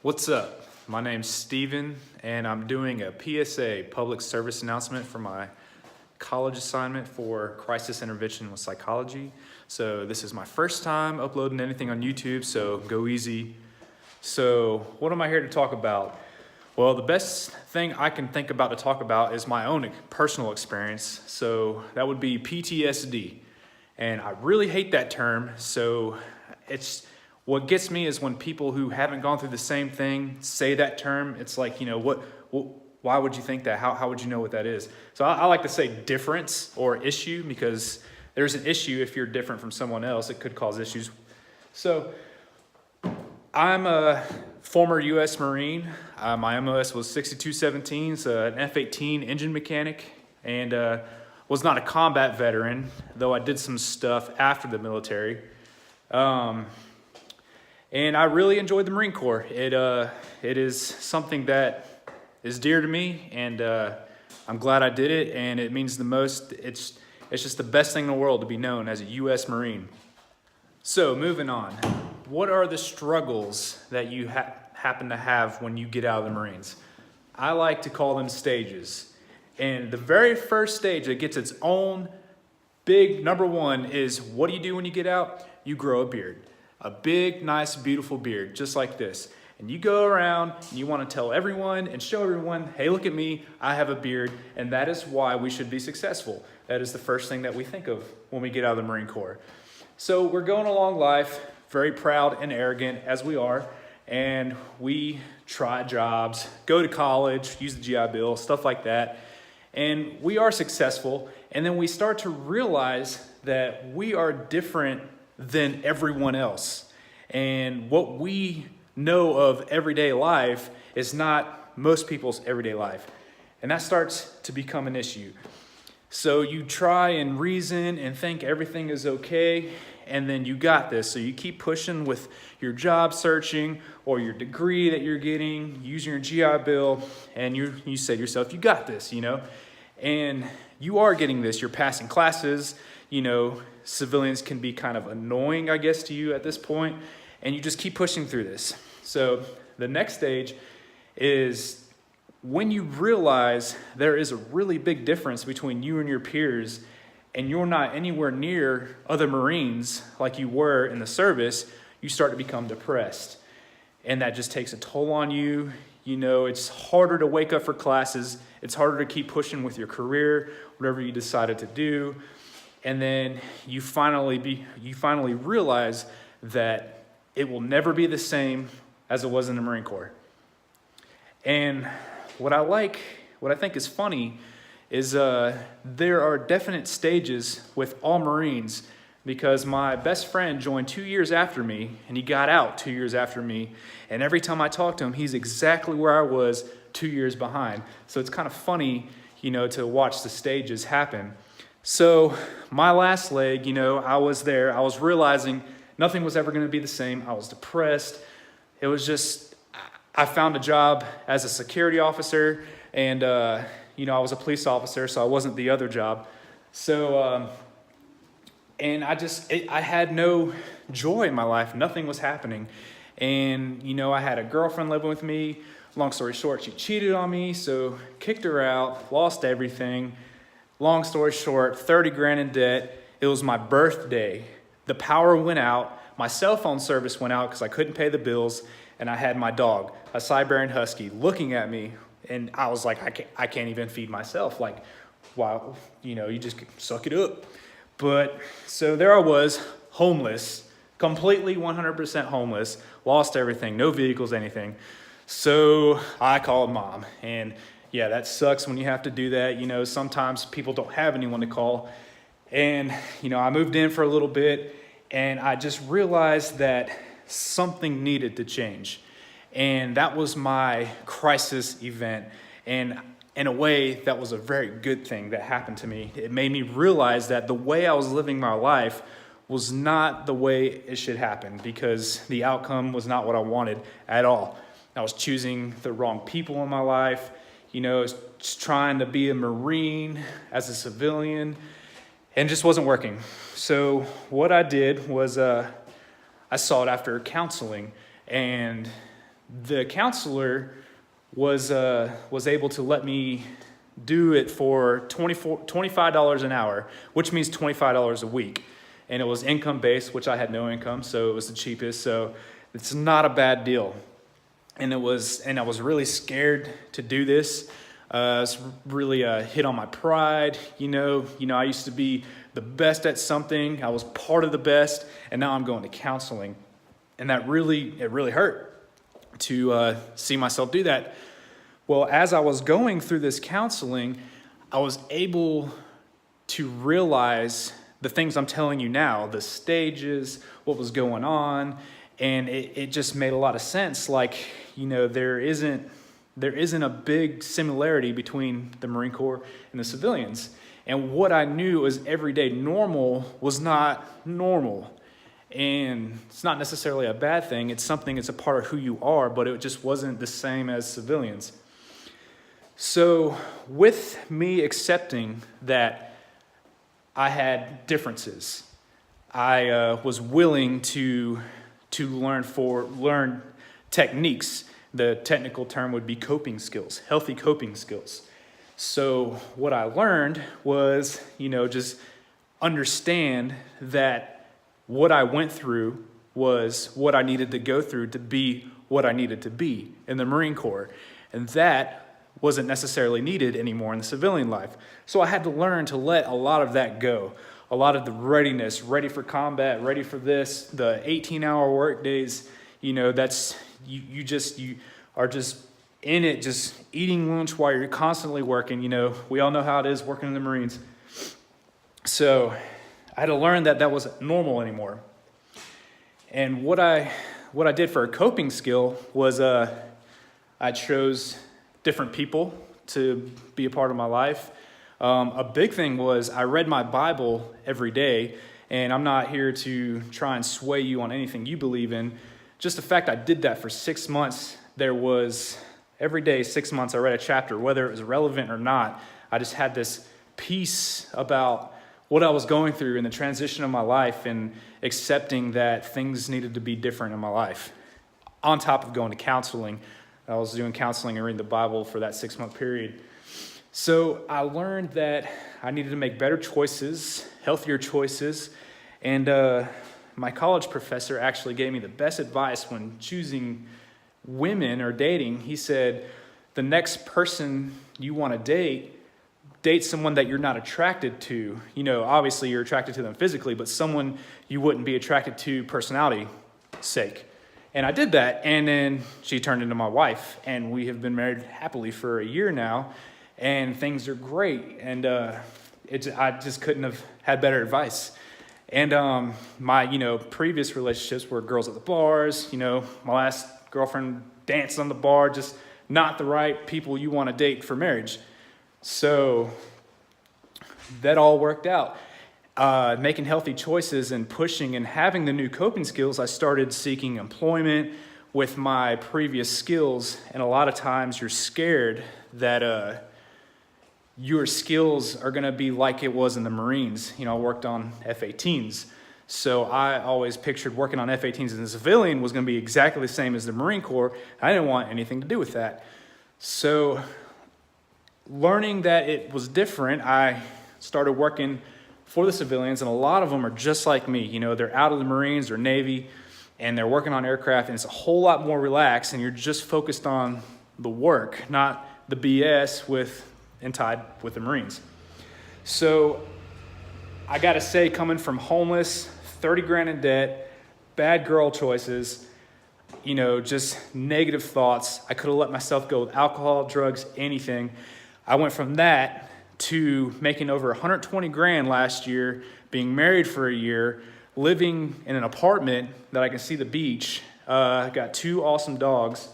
What's up? My name's Steven, and I'm doing a PSA, public service announcement for my college assignment for crisis intervention with psychology. So this is my first time uploading anything on YouTube, so go easy. So what am I here to talk about? Well, the best thing I can think about to talk about is my own personal experience. So that would be PTSD. And I really hate that term, so what gets me is when people who haven't gone through the same thing say that term. It's like, why would you think that? How would you know what that is? So I like to say difference or issue, because there's an issue if you're different from someone else. It could cause issues. So I'm a former U.S. Marine. My MOS was 6217, so an F-18 engine mechanic, and was not a combat veteran, though I did some stuff after the military. And I really enjoyed the Marine Corps. It is something that is dear to me, and I'm glad I did it, and it means the most. It's just the best thing in the world to be known as a U.S. Marine. So moving on, what are the struggles that you happen to have when you get out of the Marines? I like to call them stages. And the very first stage that gets its own big number one is, what do you do when you get out? You grow a beard. A big, nice, beautiful beard, just like this. And you go around and you want to tell everyone and show everyone, hey, look at me, I have a beard, and that is why we should be successful. That is the first thing that we think of when we get out of the Marine Corps. So we're going along life, very proud and arrogant as we are, and we try jobs, go to college, use the GI Bill, stuff like that, and we are successful, and then we start to realize that we are different than everyone else. And what we know of everyday life is not most people's everyday life. And that starts to become an issue. So you try and reason and think everything is okay, and then you got this. So you keep pushing with your job searching or your degree that you're getting, using your GI Bill, and you say to yourself, you got this, and you are getting this. You're passing classes, civilians can be kind of annoying, I guess, to you at this point, and you just keep pushing through this. So the next stage is when you realize there is a really big difference between you and your peers, and you're not anywhere near other Marines like you were in the service, you start to become depressed. And that just takes a toll on you. It's harder to wake up for classes. It's harder to keep pushing with your career, whatever you decided to do. And then you finally realize that it will never be the same as it was in the Marine Corps. And what I think is funny is there are definite stages with all Marines, because my best friend joined 2 years after me, and he got out 2 years after me. And every time I talk to him, he's exactly where I was 2 years behind. So it's kind of funny, to watch the stages happen. So my last leg, I was there. I was realizing nothing was ever going to be the same. I was depressed. It was just, I found a job as a security officer, and, I was a police officer, so I wasn't the other job. So, and I had no joy in my life. Nothing was happening. And, I had a girlfriend living with me. Long story short, she cheated on me, so kicked her out, lost everything. Long story short, 30 grand in debt. It was my birthday. The power went out. My cell phone service went out because I couldn't pay the bills. And I had my dog, a Siberian Husky, looking at me. And I was like, I can't even feed myself. Like, wow, you just suck it up. But so there I was, homeless, completely 100% homeless, lost everything, no vehicles, anything. So I called mom, and yeah, that sucks when you have to do that. Sometimes people don't have anyone to call. And, I moved in for a little bit, and I just realized that something needed to change. And that was my crisis event. And in a way, that was a very good thing that happened to me. It made me realize that the way I was living my life was not the way it should happen, because the outcome was not what I wanted at all. I was choosing the wrong people in my life. Just trying to be a Marine as a civilian, and just wasn't working. So what I did was I sought after counseling, and the counselor was able to let me do it for $25 an hour, which means $25 a week. And it was income-based, which I had no income, so it was the cheapest. So it's not a bad deal. And I was really scared to do this. It's really hit on my pride. I used to be the best at something. I was part of the best, and now I'm going to counseling. And it really hurt to see myself do that. Well, as I was going through this counseling, I was able to realize the things I'm telling you now, the stages, what was going on, and it just made a lot of sense. Like, there isn't a big similarity between the Marine Corps and the civilians. And what I knew as everyday normal was not normal. And it's not necessarily a bad thing. It's a part of who you are, but it just wasn't the same as civilians. So with me accepting that I had differences, I was willing to learn techniques. The technical term would be coping skills, healthy coping skills. So what I learned was, just understand that what I went through was what I needed to go through to be what I needed to be in the Marine Corps. And that wasn't necessarily needed anymore in the civilian life. So I had to learn to let a lot of that go. A lot of the readiness, ready for combat, ready for this, the 18-hour work days, that's, you are just in it, just eating lunch while you're constantly working. We all know how it is working in the Marines. So I had to learn that wasn't normal anymore. And what I did for a coping skill was I chose different people to be a part of my life. A big thing was I read my Bible every day, and I'm not here to try and sway you on anything you believe in. Just the fact I did that for 6 months, there was every day, 6 months, I read a chapter, whether it was relevant or not. I just had this peace about what I was going through in the transition of my life and accepting that things needed to be different in my life. On top of going to counseling, I was doing counseling and reading the Bible for that 6-month period. So I learned that I needed to make better choices, healthier choices, and my college professor actually gave me the best advice when choosing women or dating. He said, the next person you want to date someone that you're not attracted to. Obviously you're attracted to them physically, but someone you wouldn't be attracted to personality sake. And I did that, and then she turned into my wife, and we have been married happily for a year now, and things are great. And I just couldn't have had better advice. And my previous relationships were girls at the bars. My last girlfriend danced on the bar, just not the right people you want to date for marriage. So that all worked out. Making healthy choices and pushing and having the new coping skills, I started seeking employment with my previous skills. And a lot of times you're scared that your skills are going to be like it was in the Marines. I worked on F-18s. So I always pictured working on F-18s as a civilian was going to be exactly the same as the Marine Corps. I didn't want anything to do with that. So learning that it was different, I started working for the civilians, and a lot of them are just like me. They're out of the Marines or Navy, and they're working on aircraft, and it's a whole lot more relaxed, and you're just focused on the work, not the BS tied with the Marines. So I got to say, coming from homeless, 30 grand in debt, bad girl choices, just negative thoughts. I could have let myself go with alcohol, drugs, anything. I went from that to making over 120 grand last year, being married for a year, living in an apartment that I can see the beach. I got 2 awesome dogs.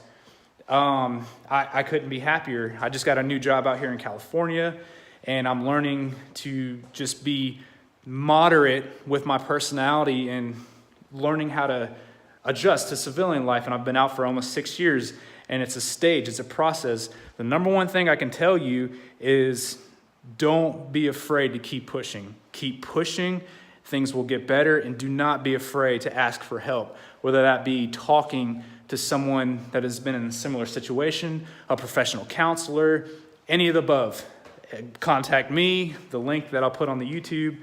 I couldn't be happier. I just got a new job out here in California, and I'm learning to just be moderate with my personality and learning how to adjust to civilian life. And I've been out for almost 6 years, and it's a stage, it's a process. The number one thing I can tell you is don't be afraid to keep pushing. Keep pushing. Things will get better, and do not be afraid to ask for help, whether that be talking to someone that has been in a similar situation, a professional counselor, any of the above, contact me, the link that I'll put on the YouTube.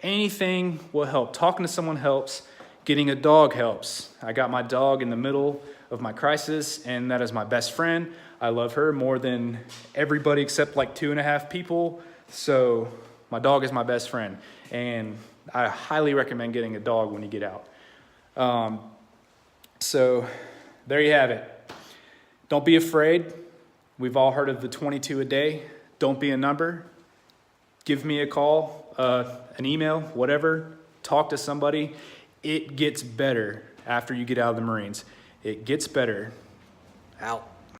Anything will help. Talking to someone helps. Getting a dog helps. I got my dog in the middle of my crisis, and that is my best friend. I love her more than everybody except like 2.5 people. So my dog is my best friend, and I highly recommend getting a dog when you get out. So there you have it. Don't be afraid. We've all heard of the 22 a day. Don't be a number. Give me a call, an email, whatever. Talk to somebody. It gets better after you get out of the Marines. It gets better. Out.